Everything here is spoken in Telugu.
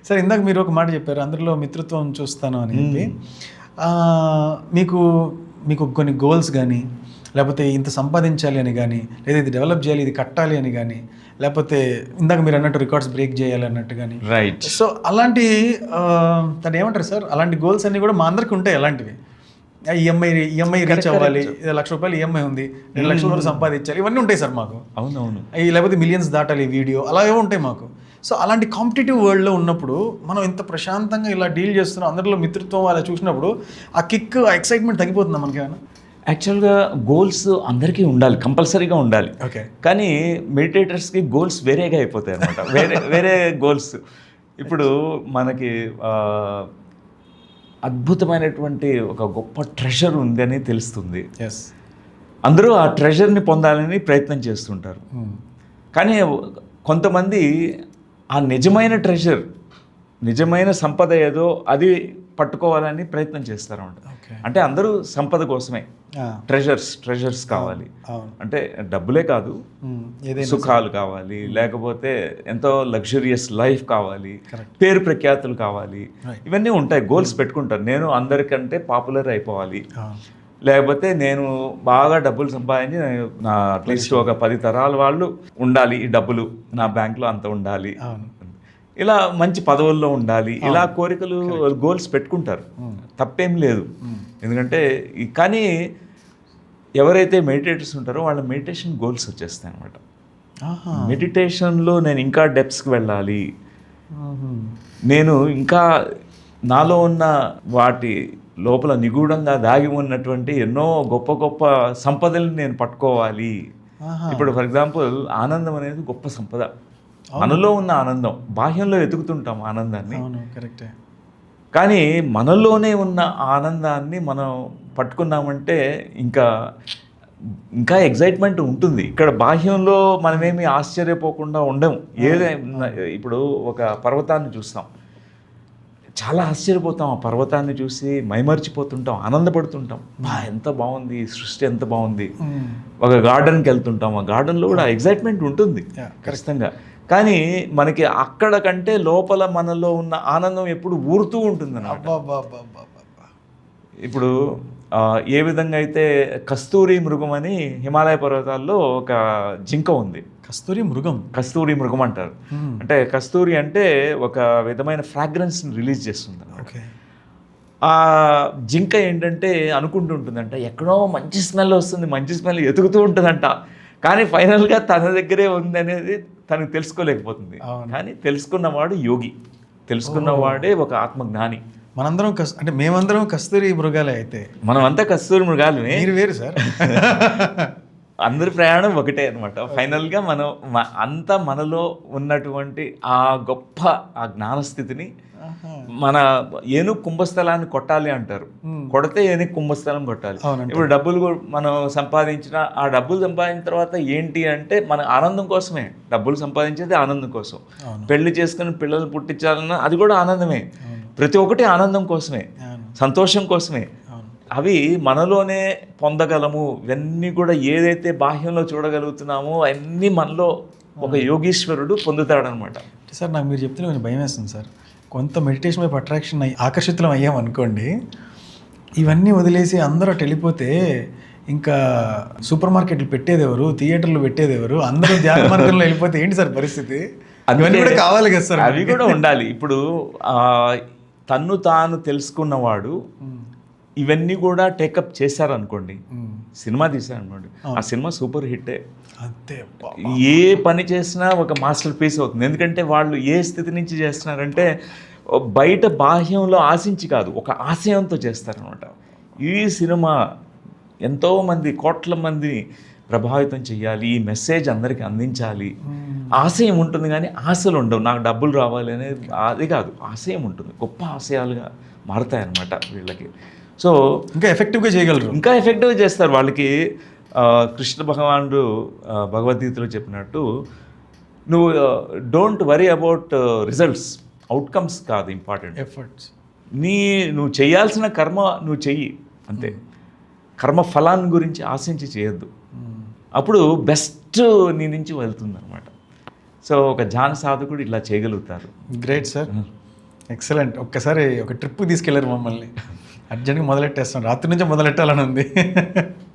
సార్ ఇందాక మీరు ఒక మాట చెప్పారు, అందరిలో మిత్రత్వం చూస్తాను అని చెప్పి. మీకు మీకు కొన్ని గోల్స్ కానీ, లేకపోతే ఇంత సంపాదించాలి అని కానీ, లేదా ఇది డెవలప్ చేయాలి, ఇది కట్టాలి అని కానీ, లేకపోతే ఇందాక మీరు అన్నట్టు రికార్డ్స్ బ్రేక్ చేయాలి అన్నట్టు కానీ, రైట్. సో అలాంటి దాన్ని ఏమంటారు సార్, అలాంటి గోల్స్ అన్నీ కూడా మా అందరికి ఉంటాయి. అలాంటివి ఈఎంఐ రీచ్ అవ్వాలి, ₹1,00,000 ఈఎంఐ ఉంది, ₹2,00,000 సంపాదించాలి, ఇవన్నీ ఉంటాయి సార్ మాకు. అవునవును. లేకపోతే మిలియన్స్ దాటాలి వీడియో, అలాగే ఉంటాయి మాకు. సో అలాంటి కాంపిటేటివ్ వరల్డ్లో ఉన్నప్పుడు మనం ఇంత ప్రశాంతంగా ఇలా డీల్ చేస్తున్నాం, అందరిలో మిత్రత్వం అలా చూసినప్పుడు ఆ కిక్, ఆ ఎక్సైట్మెంట్ తగ్గిపోతుందా మనకేమైనా? యాక్చువల్గా గోల్స్ అందరికీ ఉండాలి, కంపల్సరీగా ఉండాలి. ఓకే. కానీ మెడిటేటర్స్కి గోల్స్ వేరేగా అయిపోతాయి అనమాట. వేరే గోల్స్. ఇప్పుడు మనకి అద్భుతమైనటువంటి ఒక గొప్ప ట్రెషర్ ఉందని తెలుస్తుంది. ఎస్. అందరూ ఆ ట్రెషర్ని పొందాలని ప్రయత్నం చేస్తుంటారు. కానీ కొంతమంది ఆ నిజమైన ట్రెషర్, నిజమైన సంపద ఏదో అది పట్టుకోవాలని ప్రయత్నం చేస్తారన్నమాట. అంటే అందరూ సంపద కోసమే, ట్రెజర్స్ కావాలి. అంటే డబ్బులే కాదు, సుఖాలు కావాలి, లేకపోతే ఎంతో లగ్జరియస్ లైఫ్ కావాలి, పేరు ప్రఖ్యాతులు కావాలి, ఇవన్నీ ఉంటాయి. గోల్స్ పెట్టుకుంటారు. నేను అందరికంటే పాపులర్ అయిపోవాలి, లేకపోతే నేను బాగా డబ్బులు సంపాదించి నా అట్లీస్ట్ ఒక 10 తరాల వాళ్ళు ఉండాలి, ఈ డబ్బులు నా బ్యాంక్లో అంత ఉండాలి, ఇలా మంచి పదవుల్లో ఉండాలి, ఇలా కోరికలు, గోల్స్ పెట్టుకుంటారు. తప్పేం లేదు. ఎందుకంటే కానీ ఎవరైతే మెడిటేటర్స్ ఉంటారో వాళ్ళ మెడిటేషన్ గోల్స్ వచ్చేస్తాయి అన్నమాట. మెడిటేషన్లో నేను ఇంకా డెప్స్కి వెళ్ళాలి, నేను ఇంకా నాలో ఉన్న వాటి లోపల నిగూఢంగా దాగి ఉన్నటువంటి ఎన్నో గొప్ప గొప్ప సంపదలను నేను పట్టుకోవాలి. ఇప్పుడు ఫర్ ఎగ్జాంపుల్ ఆనందం అనేది గొప్ప సంపద. మనలో ఉన్న ఆనందం, బాహ్యంలో వెతుకుతుంటాం ఆనందాన్ని, కరెక్టే. కానీ మనలోనే ఉన్న ఆనందాన్ని మనం పట్టుకున్నామంటే ఇంకా ఎగ్జైట్మెంట్ ఉంటుంది. ఇక్కడ బాహ్యంలో మనమేమి ఆశ్చర్యపోకుండా ఉండము. ఏదైనా ఇప్పుడు ఒక పర్వతాన్ని చూస్తాం, చాలా ఆశ్చర్యపోతాం. ఆ పర్వతాన్ని చూసి మైమర్చిపోతుంటాం, ఆనందపడుతుంటాం. ఎంత బాగుంది, సృష్టి ఎంత బాగుంది. ఒక గార్డెన్కి వెళ్తుంటాం, ఆ గార్డెన్లో కూడా ఎగ్జైట్మెంట్ ఉంటుంది ఖచ్చితంగా. కానీ మనకి అక్కడ కంటే లోపల మనలో ఉన్న ఆనందం ఎప్పుడు ఊరుతూ ఉంటుంది అన్నమాట. ఇప్పుడు ఏ విధంగా అయితే కస్తూరి మృగం అని హిమాలయ పర్వతాల్లో ఒక జింక ఉంది. కస్తూరి మృగం అంటారు. అంటే కస్తూరి అంటే ఒక విధమైన ఫ్రాగ్రెన్స్ని రిలీజ్ చేస్తుంది అన్నమాట. ఆ జింక ఏంటంటే అనుకుంటుంటుందంట, ఎక్కడో మంచి స్మెల్ వస్తుంది, మంచి స్మెల్ ఎతుకుతూ ఉంటుందంట. కానీ ఫైనల్గా తన దగ్గరే ఉంది అనేది తనకు తెలుసుకోలేకపోతుంది. కానీ తెలుసుకున్నవాడు యోగి, తెలుసుకున్నవాడే ఒక ఆత్మజ్ఞాని. మనందరం అంటే మేమందరం కస్తూరి మృగాలే. అయితే మనమంతా కస్తూరి మృగాలమే. మీరు వేరు సార్. అందరి ప్రయాణం ఒకటే అనమాట. ఫైనల్గా మనం అంతా మనలో ఉన్నటువంటి ఆ గొప్ప ఆ జ్ఞానస్థితిని, మన ఏనుగు కుంభస్థలాన్ని కొట్టాలి అంటారు. కొడితే ఏనుగు కుంభస్థలం కొట్టాలి. ఇప్పుడు డబ్బులు మనం సంపాదించిన, ఆ డబ్బులు సంపాదించిన తర్వాత ఏంటి అంటే మన ఆనందం కోసమే. డబ్బులు సంపాదించేది ఆనందం కోసం. పెళ్లి చేసుకుని పిల్లలు పుట్టించాలన్నా అది కూడా ఆనందమే. ప్రతి ఒక్కటి ఆనందం కోసమే, సంతోషం కోసమే. అవి మనలోనే పొందగలము. ఇవన్నీ కూడా ఏదైతే బాహ్యంలో చూడగలుగుతున్నామో అన్నీ మనలో ఒక యోగీశ్వరుడు పొందుతాడనమాట. సార్ నాకు మీరు చెప్తే కొంచెం భయం వేస్తుంది సార్. కొంత మెడిటేషన్ వైపు అట్రాక్షన్ ఆకర్షితులం అయ్యాం అనుకోండి, ఇవన్నీ వదిలేసి అందరూ అటు వెళ్ళిపోతే ఇంకా సూపర్ మార్కెట్లు పెట్టేది ఎవరు, థియేటర్లు పెట్టేది ఎవరు, అందరూ ధ్యాన మార్గంలో వెళ్ళిపోతే ఏంటి సార్ పరిస్థితి? అవన్నీ కూడా కావాలి కదా సార్. అవి కూడా ఉండాలి. ఇప్పుడు తన్ను తాను తెలుసుకున్నవాడు ఇవన్నీ కూడా టేకప్ చేశారనుకోండి, సినిమా తీశారనుకోండి, ఆ సినిమా సూపర్ హిట్టే. అంతే. ఏ పని చేసినా ఒక మాస్టర్ పీస్ అవుతుంది. ఎందుకంటే వాళ్ళు ఏ స్థితి నుంచి చేస్తున్నారంటే బయట బాహ్యంలో ఆశించి కాదు, ఒక ఆశయంతో చేస్తారనమాట. ఈ సినిమా ఎంతోమంది కోట్ల మందిని ప్రభావితం చెయ్యాలి, ఈ మెసేజ్ అందరికీ అందించాలి. ఆశయం ఉంటుంది కానీ ఆశలు ఉండవు. నాకు డబ్బులు రావాలి అనేది అది కాదు, ఆశయం ఉంటుంది. గొప్ప ఆశయాలుగా మారుతాయన్నమాట వీళ్ళకి. సో ఇంకా ఎఫెక్టివ్గా చేయగలరు, ఇంకా ఎఫెక్టివ్గా చేస్తారు. వాళ్ళకి కృష్ణ భగవానుడు భగవద్గీతలో చెప్పినట్టు, నువ్వు don't worry about results, outcomes కాదు ఇంపార్టెంట్, ఎఫర్ట్స్. నువ్వు చేయాల్సిన కర్మ నువ్వు చెయ్యి అంతే. కర్మ ఫలాన్ని గురించి ఆశించి చేయొద్దు. అప్పుడు బెస్ట్ నీ నుంచి వెళ్తుంది అనమాట. సో ఒక ధ్యాన సాధకుడు ఇలా చేయగలుగుతారు. Great sir. ఎక్సలెంట్. ఒక్కసారి ఒక ట్రిప్ తీసుకెళ్లారు మమ్మల్ని. అర్జెంట్గా మొదలెట్టేస్తాం, రాత్రి నుంచే మొదలెట్టాలని ఉంది.